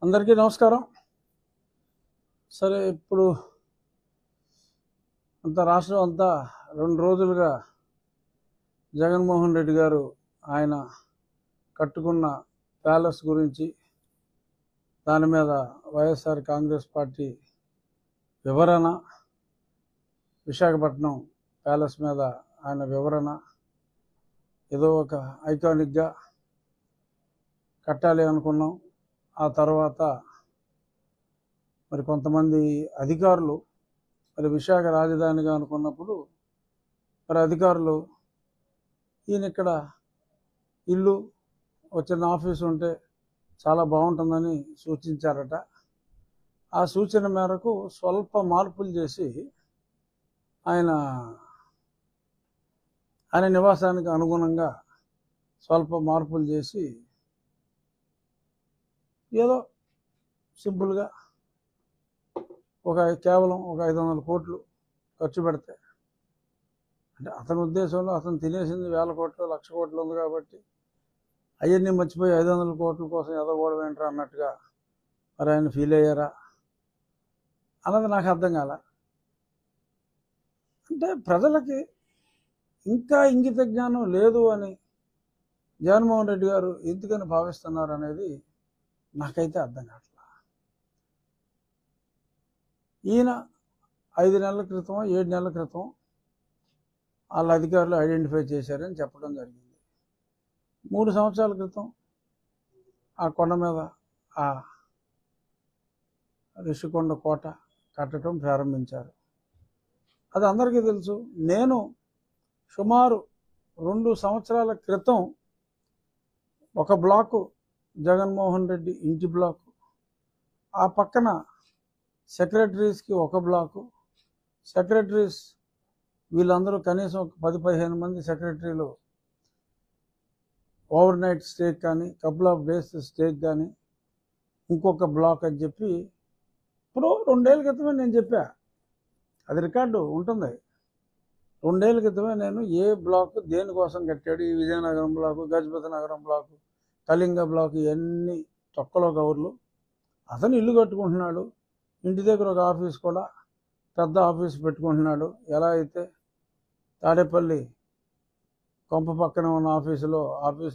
అందరికీ నమస్కారం. సరే, ఇప్పుడు రాష్ట్రం అంతా 2 రోజులుగా జగన్మోహన్ రెడ్డి గారు ఆయన కట్టుకున్న ప్యాలెస్ గురించి, దాని మీద వైఎస్ఆర్ కాంగ్రెస్ పార్టీ వివరణ, విశాఖపట్నం ప్యాలెస్ మీద ఆయన వివరణ, ఏదో ఒక ఐకానిక్గా కట్టాలి అనుకున్నాం. ఆ తర్వాత మరి కొంతమంది అధికారులు మరి విశాఖ రాజధానిగా అనుకున్నప్పుడు మరి అధికారులు ఈయన ఇక్కడ ఇల్లు వచ్చిన ఆఫీసు ఉంటే చాలా బాగుంటుందని సూచించారట. ఆ సూచన మేరకు స్వల్ప మార్పులు చేసి ఆయన నివాసానికి అనుగుణంగా స్వల్ప మార్పులు చేసి ఏదో సింపుల్గా కేవలం ఒక 500 కోట్లు ఖర్చు పెడితే, అంటే అతని ఉద్దేశంలో అతను తినేసింది 1000 కోట్లు 1,00,000 కోట్లు ఉంది కాబట్టి అవన్నీ మర్చిపోయి 500 కోట్ల కోసం ఎదగోవడం ఏంట్రా అన్నట్టుగా మరి ఆయన ఫీల్ అయ్యారా అన్నది నాకు అర్థం కాల. అంటే ప్రజలకి ఇంకా ఇంగిత జ్ఞానం లేదు అని జగన్మోహన్ రెడ్డి గారు ఎందుకని భావిస్తున్నారు అనేది నాకైతే అర్థం కావట్లేదు. ఈయన 5 నెలల క్రితం 7 నెలల క్రితం వాళ్ళ అధికారులు ఐడెంటిఫై చేశారని చెప్పడం జరిగింది. 3 సంవత్సరాల క్రితం ఆ కొండ మీద ఆ రిషికొండ కోట కట్టడం ప్రారంభించారు. అది అందరికీ తెలుసు. నేను సుమారు 2 సంవత్సరాల క్రితం ఒక బ్లాకు జగన్మోహన్ రెడ్డి ఇంటి బ్లాకు, ఆ పక్కన సెక్రటరీస్కి ఒక బ్లాకు, సెక్రటరీస్ వీళ్ళందరూ కనీసం 10-15 మంది సెక్రటరీలు ఓవర్ నైట్ స్టేక్ కానీ కపుల్ ఆఫ్ డేస్ స్టేక్ కానీ ఇంకొక బ్లాక్ అని చెప్పి ఇప్పుడు 2 ఏళ్ళ క్రితమే నేను చెప్పా. అది రికార్డు ఉంటుంది. 2 ఏళ్ళ క్రితమే నేను ఏ బ్లాక్ దేనికోసం కట్టాడు, ఈ విజయనగరం బ్లాకు, గజపతి నగరం బ్లాకు, కళింగ బ్లాక్, ఇవన్నీ తొక్కలో కవర్లు. అతను ఇల్లు కట్టుకుంటున్నాడు, ఇంటి దగ్గర ఒక ఆఫీస్ కూడా పెద్ద ఆఫీస్ పెట్టుకుంటున్నాడు. ఎలా అయితే తాడేపల్లి కొంప పక్కన ఉన్న ఆఫీస్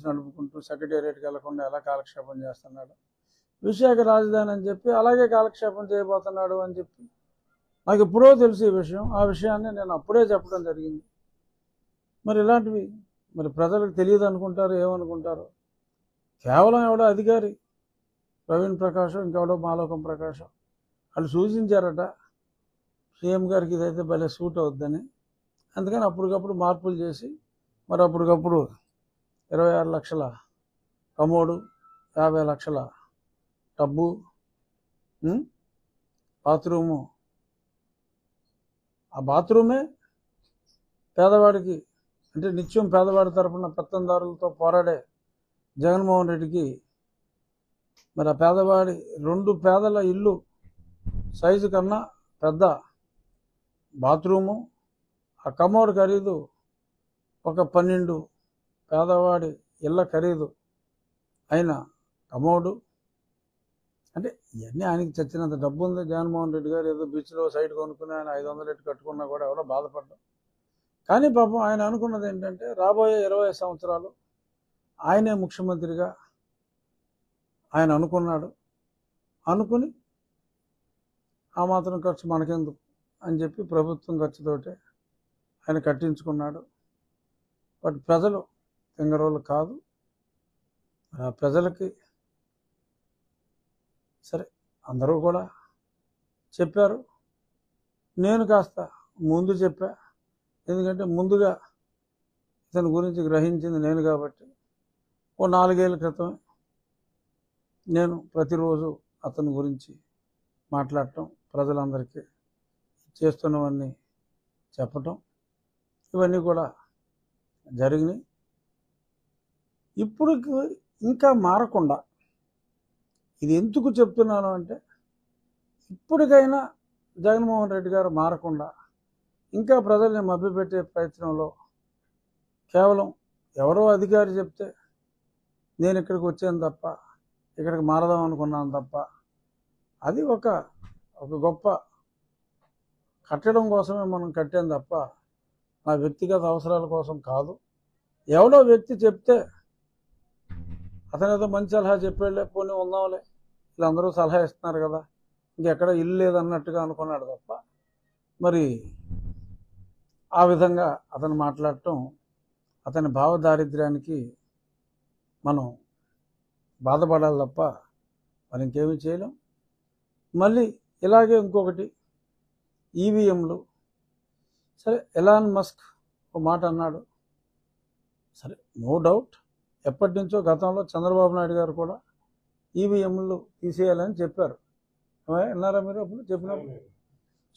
నడుపుకుంటూ సెక్రటేరియట్కి వెళ్లకుండా ఎలా కాలక్షేపం చేస్తున్నాడు, విశాఖ రాజధాని అని చెప్పి అలాగే కాలక్షేపం చేయబోతున్నాడు అని చెప్పి నాకు ఎప్పుడో తెలుసు ఈ విషయం. ఆ విషయాన్ని నేను అప్పుడే చెప్పడం జరిగింది. మరి ఇలాంటివి మరి ప్రజలకు తెలియదు అనుకుంటారు, ఏమనుకుంటారు. కేవలం ఎవడో అధికారి ప్రవీణ్ ప్రకాశం, ఇంకెవడో మాలోకం ప్రకాశం వాళ్ళు సూచించారట సీఎం గారికి ఇదైతే భలే సూట్ అవుద్దని. అందుకని అప్పటికప్పుడు మార్పులు చేసి మరి అప్పటికప్పుడు 26 లక్షల కమోడు, 50 లక్షల టబ్బు, బాత్రూము. ఆ బాత్రూమే పేదవాడికి, అంటే నిత్యం పేదవాడి తరఫున పెత్తందారులతో పోరాడే జగన్మోహన్ రెడ్డికి మరి ఆ పేదవాడి 2 పేదల ఇల్లు సైజు కన్నా పెద్ద బాత్రూము, ఆ కమోడ్ ఖరీదు ఒక 12 పేదవాడి ఇళ్ళ ఖరీదు అయిన కమోడు. అంటే ఇవన్నీ ఆయనకి చచ్చినంత డబ్బు ఉంది. జగన్మోహన్ రెడ్డి గారు ఏదో బీచ్లో సైట్ కొనుక్కుని ఆయన 500 ఎట్టు కట్టుకున్నా కూడా ఎవడో బాధపడ్డాం. కానీ పాపం ఆయన అనుకున్నది ఏంటంటే రాబోయే 20 సంవత్సరాలు ఆయనే ముఖ్యమంత్రిగా ఆయన అనుకున్నాడు. అనుకుని ఆ మాత్రం ఖర్చు మనకెందుకు అని చెప్పి ప్రభుత్వం ఖర్చుతోటే ఆయన కట్టించుకున్నాడు. బట్ ప్రజలు తింగరోళ్ళు కాదు. ఆ ప్రజలకి సరే అందరూ కూడా చెప్పారు, నేను కాస్త ముందు చెప్పా. ఎందుకంటే ముందుగా ఇతని గురించి గ్రహించింది నేను కాబట్టి. ఓ 4 ఏళ్ల క్రితం నేను ప్రతిరోజు అతని గురించి మాట్లాడటం, ప్రజలందరికీ చేస్తున్నవన్నీ చెప్పటం, ఇవన్నీ కూడా జరిగినాయి. ఇప్పుడు ఇంకా మారకుండా, ఇది ఎందుకు చెప్తున్నాను అంటే ఇప్పటికైనా జగన్మోహన్ రెడ్డి గారు మారకుండా ఇంకా ప్రజల్ని మభ్యపెట్టే ప్రయత్నంలో, కేవలం ఎవరో అధికారి చెప్తే నేను ఇక్కడికి వచ్చాను తప్ప, ఇక్కడికి మారదాం అనుకున్నాను తప్ప అది ఒక గొప్ప కట్టడం కోసమే మనం కట్టాం తప్ప నా వ్యక్తిగత అవసరాల కోసం కాదు. ఎవడో వ్యక్తి చెప్తే అతను ఏదో మంచి సలహా చెప్పాడులే, పోనీ ఉందాంలే, వీళ్ళందరూ సలహా ఇస్తున్నారు కదా, ఇంకెక్కడ ఇల్లు లేదన్నట్టుగా అనుకున్నాడు తప్ప మరి ఆ విధంగా అతను మాట్లాడటం అతని భావదారిద్ర్యానికి మనం బాధపడాలి తప్ప మరి ఇంకేమీ చేయలేం. మళ్ళీ ఇలాగే ఇంకొకటి ఈవీఎంలు. సరే, ఎలాన్ మస్క్ ఒక మాట అన్నాడు. సరే, నో డౌట్ ఎప్పటి నుంచో గతంలో చంద్రబాబు నాయుడు గారు కూడా ఈవీఎంలు తీసేయాలని చెప్పారు. విన్నారా మీరు అప్పుడు చెప్పినప్పుడు?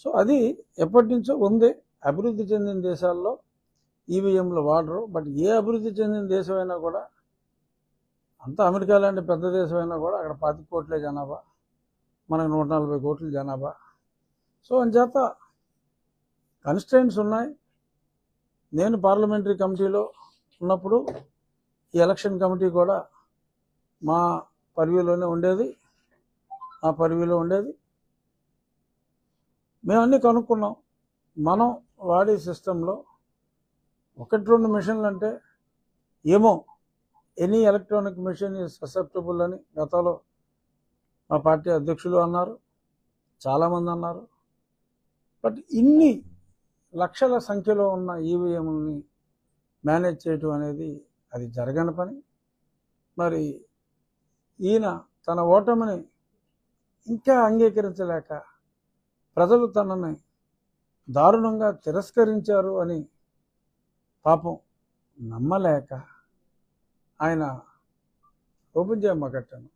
సో అది ఎప్పటి నుంచో ఉంది. అభివృద్ధి చెందిన దేశాల్లో ఈవీఎంలు వాడరు. బట్ ఏ అభివృద్ధి చెందిన దేశమైనా కూడా, అంతా అమెరికా లాంటి పెద్ద దేశమైనా కూడా అక్కడ 25 కోట్లే జనాభా, మనకు 140 కోట్ల జనాభా. సో అంచేత కన్స్ట్రెయింట్స్ ఉన్నాయి. నేను పార్లమెంటరీ కమిటీలో ఉన్నప్పుడు ఈ ఎలక్షన్ కమిటీ కూడా మా పర్వ్యూలోనే ఉండేది, ఆ పర్వ్యూలో ఉండేది. మేము అన్నీ కనుక్కున్నాం. మనం వాడే సిస్టంలో 1-2 మిషన్లు అంటే ఏమో, any electronic machine is susceptible అని గతంలో మా పార్టీ అధ్యక్షులు అన్నారు, చాలామంది అన్నారు. బట్ ఇన్ని లక్షల సంఖ్యలో ఉన్న ఈవీఎంని మేనేజ్ చేయటం అనేది అది జరగని పని. మరి ఈయన తన ఓటమిని ఇంకా అంగీకరించలేక, ప్రజలు తనని దారుణంగా తిరస్కరించారు అని పాపం నమ్మలేక ఆయన ఓపెన్ చేయమ్మ కట్టాను.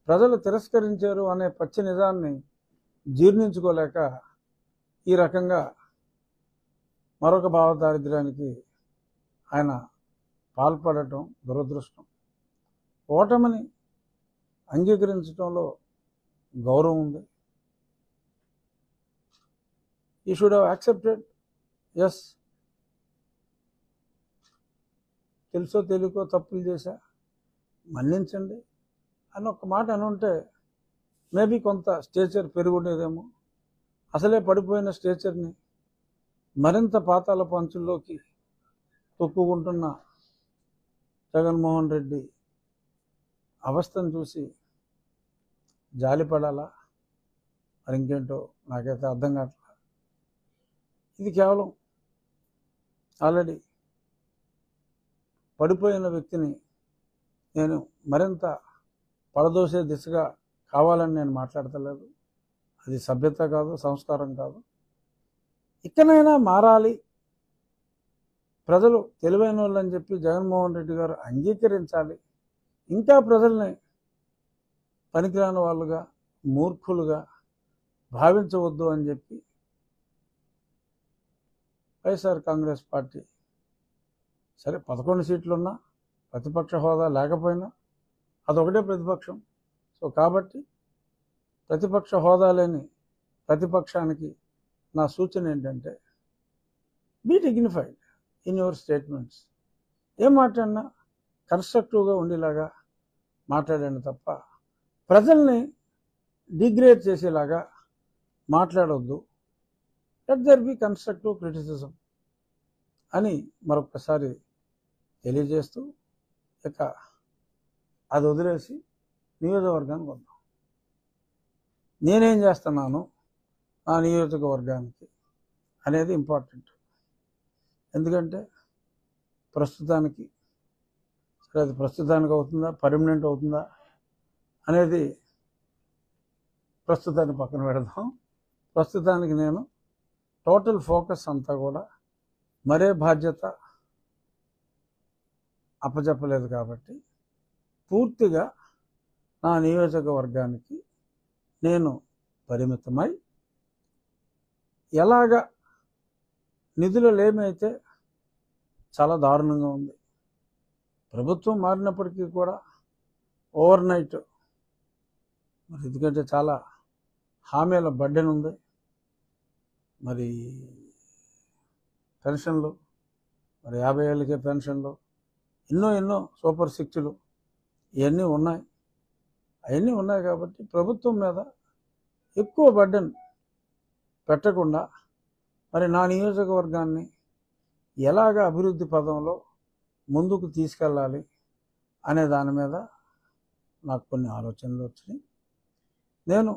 ప్రజలు తిరస్కరించారు అనే పచ్చి నిజాన్ని జీర్ణించుకోలేక ఈ రకంగా మరొక భావదారిద్ర్యానికి ఆయన పాల్పడటం దురదృష్టం. ఓటమిని అంగీకరించడంలో గౌరవం ఉంది. You should have accepted, yes తెలుసో తెలియకో తప్పులు చేశా, మన్నించండి అని ఒక మాట అనుంటే మేబీ కొంత స్టేచర్ పెరుగుండేదేమో. అసలే పడిపోయిన స్టేచర్ని మరింత పాతాల పంచుల్లోకి తొక్కుకుంటున్న జగన్మోహన్ రెడ్డి అవస్థను చూసి జాలిపడాలా, మరి ఇంకేంటో నాకైతే అర్థం కావట్లేదు. ఇది కేవలం ఆల్రెడీ పడిపోయిన వ్యక్తిని నేను మరింత పడదోసే దిశగా కావాలని నేను మాట్లాడతలేదు. అది సభ్యత కాదు, సంస్కారం కాదు. ఇకనైనా మారాలి, ప్రజలు తెలివైన వాళ్ళని చెప్పి జగన్మోహన్ రెడ్డి గారు అంగీకరించాలి. ఇంకా ప్రజల్ని పనికిరాని వాళ్ళుగా, మూర్ఖులుగా భావించవద్దు అని చెప్పి వైఎస్ఆర్ కాంగ్రెస్ పార్టీ, సరే 11 సీట్లున్నా, ప్రతిపక్ష హోదా లేకపోయినా అదొకటే ప్రతిపక్షం. సో కాబట్టి ప్రతిపక్ష హోదా లేని ప్రతిపక్షానికి నా సూచన ఏంటంటే, be dignified in your statements. ఏం మాట్లాడినా కన్స్ట్రక్టివ్గా ఉండేలాగా మాట్లాడండి తప్ప ప్రజల్ని డిగ్రేడ్ చేసేలాగా మాట్లాడొద్దు. Let there be constructive criticism అని మరొకసారి తెలియజేస్తూ, ఇక అది వదిలేసి నియోజకవర్గానికి వద్దాం. నేనేం చేస్తున్నాను ఆ నియోజకవర్గానికి అనేది ఇంపార్టెంట్. ఎందుకంటే ప్రస్తుతానికి, సరే అది ప్రస్తుతానికి అవుతుందా, పర్మనెంట్ అవుతుందా అనేది ప్రస్తుతాన్ని పక్కన పెడదాం. ప్రస్తుతానికి నేను టోటల్ ఫోకస్ అంతా కూడా మరే బాధ్యత అప్పచెప్పలేదు కాబట్టి పూర్తిగా నా నియోజకవర్గానికి నేను పరిమితమై, ఎలాగా నిధుల లేమైతే చాలా దారుణంగా ఉంది. ప్రభుత్వం మారినప్పటికీ కూడా ఓవర్ నైట్, మరి ఎందుకంటే చాలా హామీల బడ్డెన్ ఉంది. మరి పెన్షన్లు, మరి 50 ఏళ్ళకే పెన్షన్లు, ఎన్నో సూపర్ సిక్స్లు ఇవన్నీ ఉన్నాయి. అవన్నీ ఉన్నాయి కాబట్టి ప్రభుత్వం మీద ఎక్కువ బర్డెన్ పెట్టకుండా మరి నా నియోజకవర్గాన్ని ఎలాగ అభివృద్ధి పదంలో ముందుకు తీసుకెళ్ళాలి అనే దాని మీద నాకు కొన్ని ఆలోచనలు వచ్చినాయి. నేను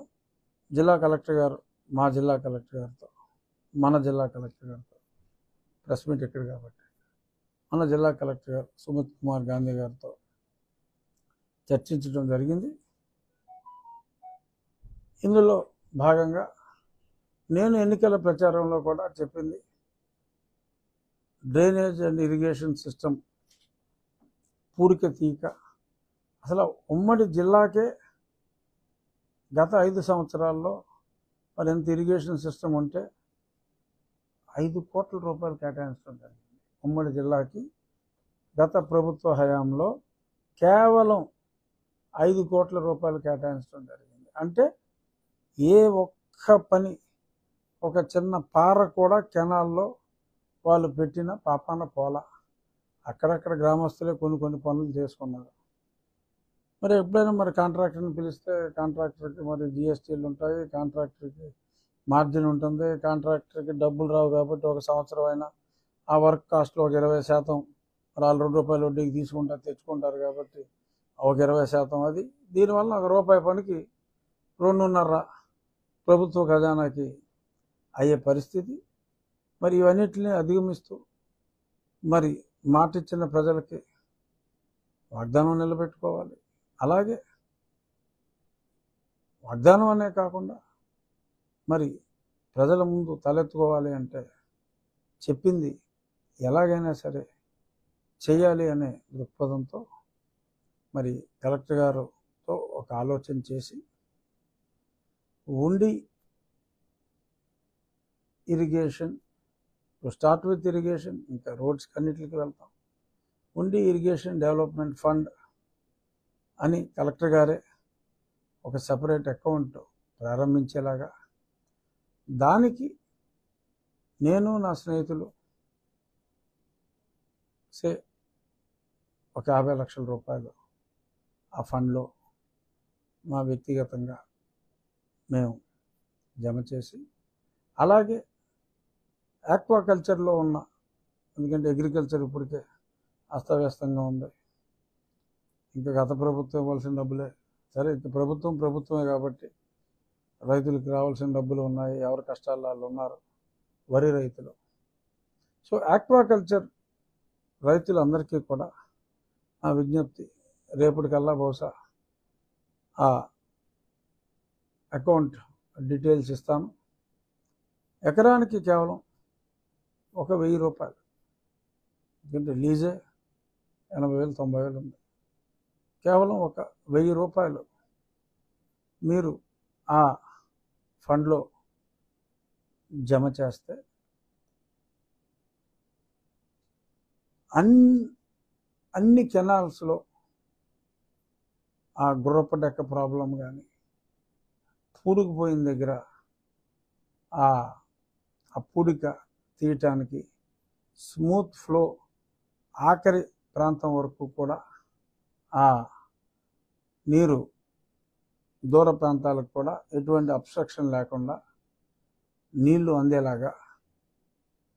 జిల్లా కలెక్టర్ గారు, మా జిల్లా కలెక్టర్ గారితో, మన జిల్లా కలెక్టర్ గారితో, ప్రెస్ మీట్ ఇక్కడ కాబట్టి మన జిల్లా కలెక్టర్ గారు సుమిత్ కుమార్ గాంధీ గారితో చర్చించడం జరిగింది. ఇందులో భాగంగా నేను ఎన్నికల ప్రచారంలో కూడా చెప్పింది డ్రైనేజ్ అండ్ ఇరిగేషన్ సిస్టమ్ పూడిక తీక. అసలు ఉమ్మడి జిల్లాకే గత 5 సంవత్సరాల్లో మరి ఎంత ఇరిగేషన్ సిస్టమ్ ఉంటే 5 కోట్ల రూపాయలు కేటాయించడం జరిగింది. ఉమ్మడి జిల్లాకి గత ప్రభుత్వ హయాంలో కేవలం 5 కోట్ల రూపాయలు కేటాయించడం జరిగింది. అంటే ఏ ఒక్క పని, ఒక చిన్న పార కూడా కెనాల్లో వాళ్ళు పెట్టిన పాపాన పోల. అక్కడక్కడ గ్రామస్తులే కొన్ని పనులు చేసుకున్నారు. మరి ఎప్పుడైనా మరి కాంట్రాక్టర్ని పిలిస్తే కాంట్రాక్టర్కి మరి జిఎస్టీలు ఉంటాయి, కాంట్రాక్టర్కి మార్జిన్ ఉంటుంది, కాంట్రాక్టర్కి డబ్బులు రావు. కాబట్టి ఒక సంవత్సరం అయినా ఆ వర్క్ కాస్ట్లో ఒక 20% వాళ్ళు ₹2 వడ్డీకి తెచ్చుకుంటారు. కాబట్టి ఒక 20% అది. దీనివల్ల ₹1 పనికి 2.5 ప్రభుత్వ ఖజానాకి అయ్యే పరిస్థితి. మరి ఇవన్నిటిని అధిగమిస్తూ మరి మాటిచ్చిన ప్రజలకి వాగ్దానం నిలబెట్టుకోవాలి. అలాగే వాగ్దానం అనే కాకుండా మరి ప్రజల ముందు తలెత్తుకోవాలి అంటే చెప్పింది ఎలాగైనా సరే చేయాలి అనే దృక్పథంతో మరి కలెక్టర్ గారితో ఒక ఆలోచన చేసి ఉండి ఇరిగేషన్, స్టార్ట్ విత్ ఇరిగేషన్, ఇంకా రోడ్స్కి అన్నిటికి వెళ్తాం. ఉండి ఇరిగేషన్ డెవలప్మెంట్ ఫండ్ అని కలెక్టర్ గారే ఒక సెపరేట్ అకౌంట్ ప్రారంభించేలాగా, దానికి నేను నా స్నేహితులు ఒక 50 లక్షల రూపాయలు ఆ ఫండ్లో మా వ్యక్తిగతంగా మేము జమ చేసి, అలాగే ఆక్వాకల్చర్లో ఉన్న, ఎందుకంటే అగ్రికల్చర్ ఇప్పటికే అస్తవ్యస్తంగా ఉంది. ఇంకా గత ప్రభుత్వం ఇవ్వాల్సిన డబ్బులే సరే, ఇంకా ప్రభుత్వమే కాబట్టి రైతులకు రావాల్సిన డబ్బులు ఉన్నాయి. ఎవరి కష్టాలు వాళ్ళు ఉన్నారు, వరి రైతులు. సో ఆక్వాకల్చర్ రైతులందరికీ కూడా ఆ విజ్ఞప్తి, రేపటికల్లా బహుశా ఆ అకౌంట్ డీటెయిల్స్ ఇస్తాను. ఎకరానికి కేవలం ఒక ₹1000, ఎందుకంటే లీజే 80,000 90,000 ఉంది. కేవలం ఒక ₹1000 మీరు ఆ ఫండ్లో జమ చేస్తే అన్ని కెనాల్స్లో ఆ గుర్రపు డెక్క ప్రాబ్లం కానీ, పూడికిపోయిన దగ్గర ఆ పూడిక తీయటానికి స్మూత్ ఫ్లో ఆఖరి ప్రాంతం వరకు కూడా ఆ నీరు దూర ప్రాంతాలకు కూడా ఎటువంటి అబ్స్ట్రక్షన్ లేకుండా నీళ్లు అందేలాగా,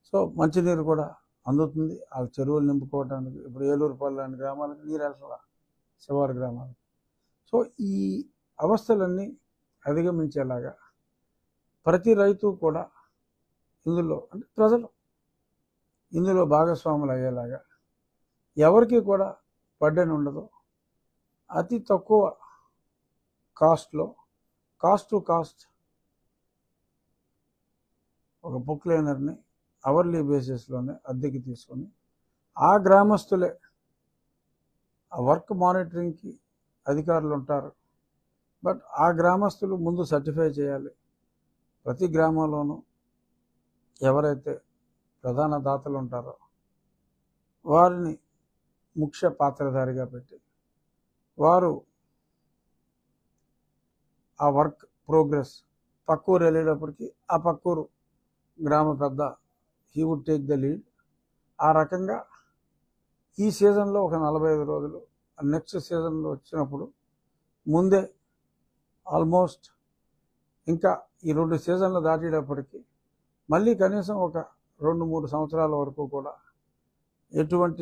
సో మంచినీరు కూడా అందుతుంది. ఆ చెరువులు నింపుకోవడానికి ఇప్పుడు ఏలూరుపల్లి లాంటి గ్రామాలకు నీరు వెళ్తారా, శివారు గ్రామాలకు. సో ఈ అవస్థలన్నీ అధిగమించేలాగా ప్రతి రైతు కూడా ఇందులో, అంటే ప్రజలు ఇందులో భాగస్వాములు అయ్యేలాగా, ఎవరికి కూడా బర్డెన్ ఉండదు. అతి తక్కువ కాస్ట్లో, కాస్ట్ టు కాస్ట్ ఒక బుక్లైనర్ని అవర్లీ బేసిస్లోనే అద్దెకి తీసుకొని ఆ గ్రామస్తులే ఆ వర్క్ మానిటరింగ్కి అధికారులు ఉంటారు. బట్ ఆ గ్రామస్తులు ముందు సర్టిఫై చేయాలి. ప్రతి గ్రామంలోనూ ఎవరైతే ప్రధాన దాతలు ఉంటారో వారిని ముఖ్య పాత్రధారిగా పెట్టి వారు ఆ వర్క్ ప్రోగ్రెస్ పక్కూరు వెళ్ళేటప్పటికి ఆ పక్కూరు గ్రామ పెద్ద he would take the lead. ఆ రకంగా ఈ సీజన్లో ఒక 45 రోజులు, నెక్స్ట్ సీజన్లో వచ్చినప్పుడు ముందే ఆల్మోస్ట్ ఇంకా ఈ 2 సీజన్లు దాటేటప్పటికి మళ్ళీ కనీసం ఒక 2-3 సంవత్సరాల వరకు కూడా ఎటువంటి